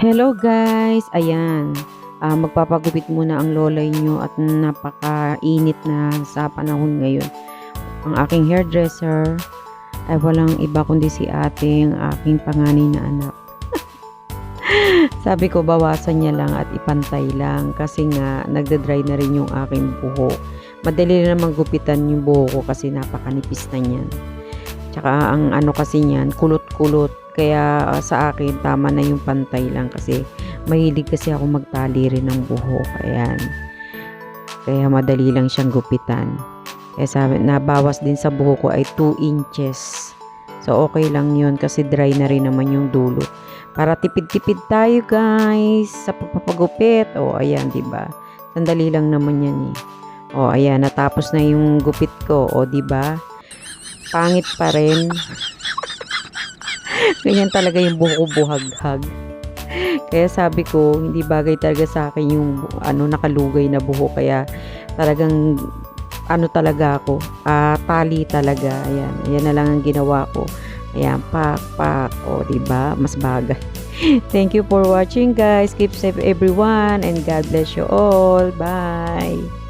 Hello guys! Ayan, magpapagupit muna ang lolay nyo at napakainit na sa panahon ngayon. Ang aking hairdresser ay walang iba kundi si ating aking panganay na anak. Sabi ko bawasan niya lang at ipantay lang kasi nga nagda-dry na rin yung aking buhok. Madali na naman gupitan yung buhok ko kasi napakanipis na niyan. Tsaka ang ano kasi niyan, kulot-kulot. Kaya sa akin tama na yung pantay lang kasi mahilig kasi ako magtali rin ng buhok. Ayan. Kaya madali lang siyang gupitan. Kaya sabi, nabawas din sa buhok ko ay 2 inches. So okay lang yun kasi dry na rin naman yung dulo. Para tipid-tipid tayo guys sa pagpapagupit. O ayan, 'di ba? Sandali lang naman yan eh. O ayan, natapos na yung gupit ko. O 'di ba? Pangit pa rin. Ganyan talaga yung buhok ko, buhaghag. Kaya sabi ko, hindi bagay talaga sa akin yung nakalugay na buhok. Kaya talagang talaga ako, tali talaga. Ayan, ayan na lang ang ginawa ko. Ayan, pak. O, diba? Mas bagay. Thank you for watching guys. Keep safe everyone and God bless you all. Bye.